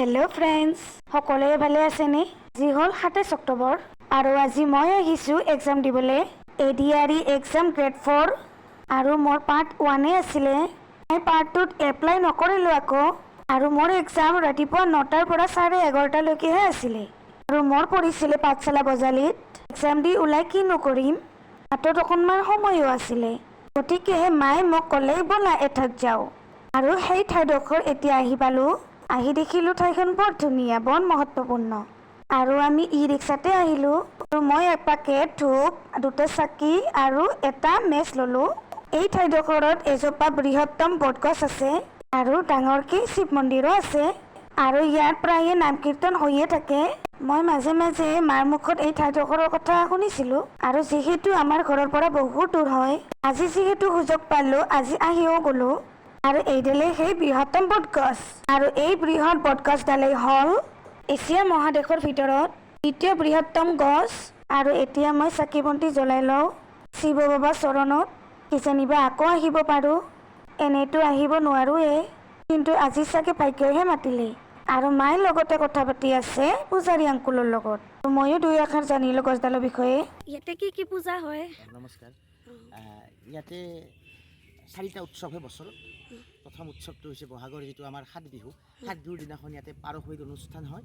Hello' friends, সকলোৱে ভালে আছেনে? আজি হ'ল 27 অক্টোবৰ আৰু আজি মই আহিছোঁ এক্সাম দিবলৈ। ADRE এক্সাম গ্ৰেড 4 আৰু মোৰ পাৰ্ট 1 আছিলে। মই পাৰ্ট 2ত এপ্লাই নকৰিলোঁ আকৌ, আৰু মোৰ এক্সাম ৰাতিপুৱা 9টাৰ পৰা 11:30লৈকেহে আছিলে। আৰু মোৰ পৰিছিলে পাঠশালা বজালীত। এক্সাম দি ওলাই কি নকৰিম, হাতত অকণমান সময়ো আছিলে। গতিকে মায়ে মোক ক'লে ব'লা এঠাইত যাওঁ, আৰু সেই ঠাইডোখৰ এতিয়া আহি পালোঁ। আহি দেখিলোঁ ঠাইখন বৰ ধুনীয়া, বৰ মহত্বপূৰ্ণ। আৰু আমি ই-ৰিক্সাতে আহিলোঁ। আৰু মই এপাকেট ধূপ, 2টা চাকি আৰু এটা মেচ ল'লোঁ। এই ঠাইডোখৰত এজোপা বৃহত্তম বটগছ আছে আৰু ডাঙৰকৈ শিৱ মন্দিৰো আছে। আৰু ইয়াত প্ৰায়ে নাম কীৰ্তন হৈয়ে থাকে। মই মাজে মাজে মাৰ মুখত এই ঠাইডোখৰৰ কথা শুনিছিলোঁ, আৰু যিহেতু আমাৰ ঘৰৰ পৰা বহুত দূৰ হয়, আজি যিহেতু সুযোগ পালোঁ, আজি আহিও গ'লোঁ। আৰু এইডালেই সেই বৃহত্তম বটগছ। আৰু এই বৃহৎ বটগছডালেই হ'ল এছিয়া মহাদেশৰ ভিতৰত দ্বিতীয় বৃহত্তম গছ। আৰু এতিয়া মই চাকি বন্তি জ্বলাই লওঁ শিৱ বাবাৰ চৰণত। কিজানিবা আকৌ আহিব পাৰোঁ, এনেইতো আহিব নোৱাৰোঁৱেই, কিন্তু আজি চাগে ভাগ্যইহে মাতিলে। আৰু মায়ে লগতে কথা পাতি আছে পূজাৰী আংকুলৰ লগত। ময়ো দুই আষাৰ জানিলোঁ গছডালৰ বিষয়ে। ইয়াতে কি কি পূজা হয়? নমস্কাৰ। ইয়াতে 4টা উৎসৱ হয় বছৰত। প্ৰথম উৎসৱটো হৈছে বহাগৰ যিটো আমাৰ সাত বিহু দিনাখন ইয়াতে পাৰশৈত অনুষ্ঠান হয়।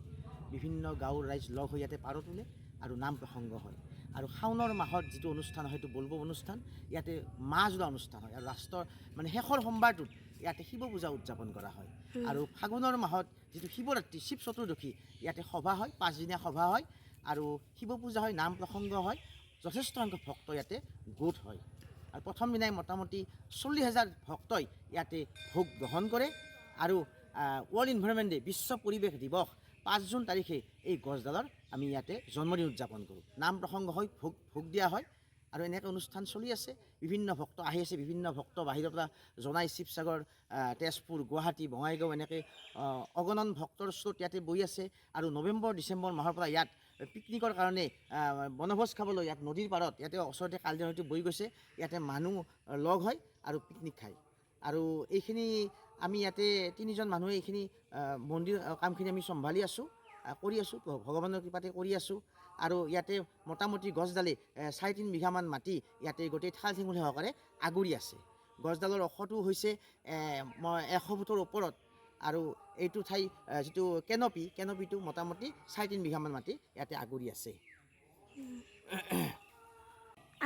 বিভিন্ন গাঁৱৰ ৰাইজ লগ হৈ ইয়াতে পাৰ তোলে আৰু নাম প্ৰসংগ হয়। আৰু শাওণৰ মাহত যিটো অনুষ্ঠান হয় সেইটো বলবম অনুষ্ঠান, ইয়াতে মাহ যোৰা অনুষ্ঠান হয়। আৰু লাষ্টৰ শেষৰ সোমবাৰটোত ইয়াতে শিৱ পূজা উদযাপন কৰা হয়। আৰু ফাগুনৰ মাহত যিটো শিৱৰাত্ৰি, শিৱ চতুৰ্দশী, ইয়াতে সভা হয়, 5দিনীয়া সভা হয় আৰু শিৱ পূজা হয়, নাম প্ৰসংগ হয়। যথেষ্ট সংখ্যক ভক্ত ইয়াতে গোট হয়। আৰু প্ৰথম দিনাই মোটামুটি 40,000 ভক্তই ইয়াতে ভোগ গ্ৰহণ কৰে। আৰু ৱৰ্ল্ড ইনভাইৰনমেণ্ট ডে, বিশ্ব পৰিৱেশ দিৱস 5 জুন তাৰিখে এই গছডালৰ আমি ইয়াতে জন্মদিন উদযাপন কৰোঁ। নাম প্ৰসংগ হয়, ভোগ দিয়া হয়, আৰু এনেকৈ অনুষ্ঠান চলি আছে। বিভিন্ন ভক্ত আহি আছে, বিভিন্ন ভক্ত বাহিৰৰ পৰা জনাই, শিৱসাগৰ, তেজপুৰ, গুৱাহাটী, বঙাইগাঁও, এনেকৈ অগণন ভক্তৰ স্ৰোত ইয়াতে বৈ আছে। আৰু নৱেম্বৰ ডিচেম্বৰ মাহৰ পৰা ইয়াত পিকনিকৰ কাৰণে বনভোজ খাবলৈ ইয়াত নদীৰ পাৰত, ইয়াতে ওচৰতে কালজান নদীটো বৈ গৈছে, ইয়াতে মানুহ লগ হয় আৰু পিকনিক খায়। আৰু এইখিনি আমি ইয়াতে 3জন মানুহে এইখিনি মন্দিৰ কামখিনি আমি চম্ভালি আছোঁ, কৰি আছোঁ, ভগৱানৰ কৃপাতে কৰি আছোঁ। আৰু ইয়াতে মোটামুটি গছডালে 3.5 বিঘামান মাটি ইয়াতে গোটেই ঠাল ঠেঙুলি সহকাৰে আগুৰি আছে। গছডালৰ ওখটো হৈছে 100 ফুটৰ ওপৰত। আৰু এইটো ঠাই যিটো কেনপিটো মোটামুটি 3.5 বিঘামান মাটি ইয়াতে আগুৰি আছে।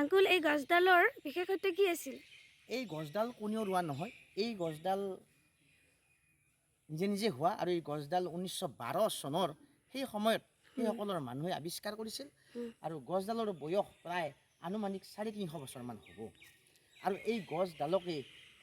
আংকুল, এই গছডালৰ বিশেষত্ব কি আছিল? এই গছডাল কোনেও ৰোৱা নহয়, এই গছডাল নিজে নিজে হোৱা। আৰু এই গছডাল 1912 চনৰ সেই সময়ত সেইসকলৰ মানুহে আৱিষ্কাৰ কৰিছিল। আৰু গছডালৰ বয়স প্ৰায় আনুমানিক 350 বছৰমান হ'ব। আৰু এই গছডালকে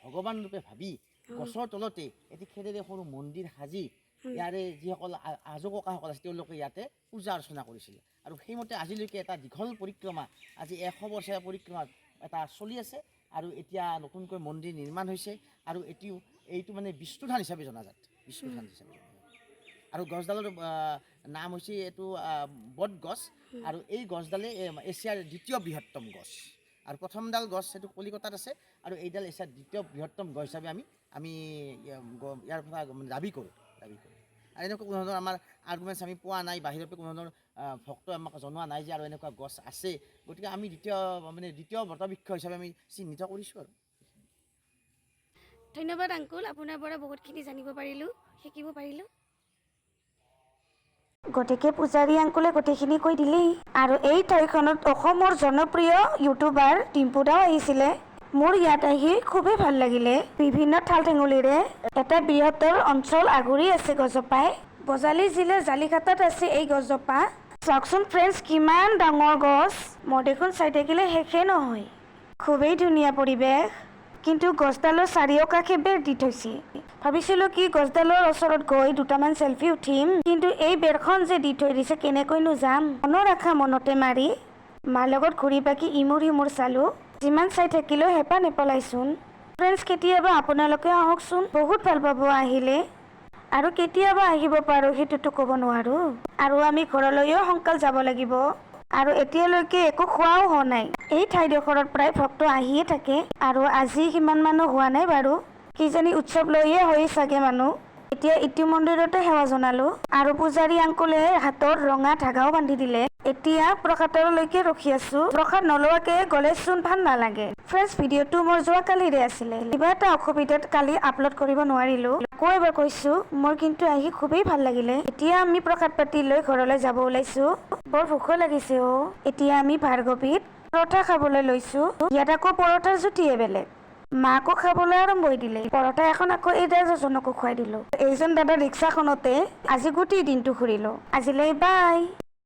ভগৱান ৰূপে ভাবি গছৰ তলতে এটি খেৰেৰে সৰু মন্দিৰ সাজি ইয়াৰে যিসকল আজো ককাসকল আছে তেওঁলোকে ইয়াতে পূজা অৰ্চনা কৰিছিল। আৰু সেইমতে আজিলৈকে এটা দীঘল পৰিক্ৰমা, আজি 100 বছৰীয়া পৰিক্ৰমা এটা চলি আছে। আৰু এতিয়া নতুনকৈ মন্দিৰ নিৰ্মাণ হৈছে। আৰু এইটো বিষ্ণুধান হিচাপে জনাজাত, বিষ্ণুধান হিচাপে। আৰু গছডালৰ নাম হৈছে এইটো বটগছ। আৰু এই গছডালে এছিয়াৰ 2য় বৃহত্তম গছ। আৰু প্ৰথমডাল গছ সেইটো কলিকতাত আছে, আৰু এইডাল এছিয়াৰ 2য় বৃহত্তম গছ হিচাপে আমি ইয়াৰ পৰা দাবী কৰোঁ। আৰু এনেকুৱা কোনো ধৰণৰ আমাৰ আৰ্গুমেণ্টছ আমি পোৱা নাই, বাহিৰৰ পৰা কোনো ধৰণৰ ভক্ত আমাক জনোৱা নাই যে আৰু এনেকুৱা গছ আছে। গতিকে আমি দ্বিতীয় বটবৃক্ষ হিচাপে আমি চিহ্নিত কৰিছোঁ। আৰু ধন্যবাদ আংকুল, আপোনাৰ পৰা বহুতখিনি জানিব পাৰিলোঁ, শিকিব পাৰিলোঁ। গতিকে পূজাৰী আংকুলে গোটেইখিনি কৈ দিলেই। আৰু এই ঠাইখনত অসমৰ জনপ্ৰিয় ইউটিউবাৰ ডিম্পু দাও আহিছিলে। মোৰ ইয়াত আহি খুবেই ভাল লাগিলে। বিভিন্ন ঠাল ঠেঙুলিৰে এটা বৃহত্তৰ অঞ্চল আগুৰি আছে গছজোপাই। বজালী জিলাৰ জালিঘাটত আছে এই গছজোপা। চাওকচোন ফ্ৰেণ্ডছ, কিমান ডাঙৰ গছ, মই দেখোন চাই থাকিলে শেষেই নহয়। খুবেই ধুনীয়া পৰিৱেশ, কিন্তু গছডালৰ চাৰিওকাষে বেৰ দি থৈছে। ভাবিছিলোঁ কি গছডালৰ ওচৰত গৈ 2টামান চেলফি উঠিম, কিন্তু এই বেৰখন যে দি থৈ দিছে কেনেকৈনো যাম। মনৰ আশা মনতে মাৰি মাৰ লগত ঘূৰি পাকি ইমূৰ সিমূৰ চালোঁ। যিমান চাই থাকিলেও হেঁপাহ নেপলাইচোন। ফ্ৰেণ্ডছ, কেতিয়াবা আপোনালোকে আহকচোন, বহুত ভাল পাব আহিলে। আৰু কেতিয়াবা আহিব পাৰোঁ সেইটোতো ক'ব নোৱাৰোঁ। আৰু আমি ঘৰলৈও সোনকাল যাব লাগিব। আৰু এতিয়ালৈকে একো খোৱাও হোৱা নাই। এই ঠাইডোখৰত প্ৰায় ভক্ত আহিয়ে থাকে, আৰু আজি সিমান মানুহ হোৱা নাই বাৰু। কিজানি উৎসৱ লৈয়ে হৈ চাগে মানুহ। এতিয়া ইটো মন্দিৰতে সেৱা জনালো আৰু পূজাৰী আংকলে হাতৰ ৰঙা ধাগাও বান্ধি দিলে। এতিয়া প্ৰসাদলৈকে ৰখি আছো। প্ৰসাদ নলোৱাকে গ'লেচোন ভাল নালাগে। ফ্ৰেণ্ডছ, ভিডিঅ'টো মোৰ যোৱাকালিৰে আছিলে। কিবা এটা অসুবিধাত কালি আপলোড কৰিব নোৱাৰিলো। আকৌ এবাৰ কৈছো, মোৰ কিন্তু আহি খুবেই ভাল লাগিলে। এতিয়া আমি প্ৰসাদ পাতি লৈ ঘৰলৈ যাব ওলাইছো। বৰ ভোকো লাগিছে অ। এতিয়া আমি ভাৰ্গৱীত পৰঠা খাবলৈ লৈছো। ইয়াত আকৌ পৰঠাৰ জুতিয়ে বেলেগ। মাকো খাবলৈ আৰম্ভ দিলে। পৰঠা এখন আকৌ এই দাদাজনকো খুৱাই দিলো। এইজন দাদা ৰিক্সাখনতে আজি গোটেই দিনটো ঘূৰিলো। আজিলৈ বাই।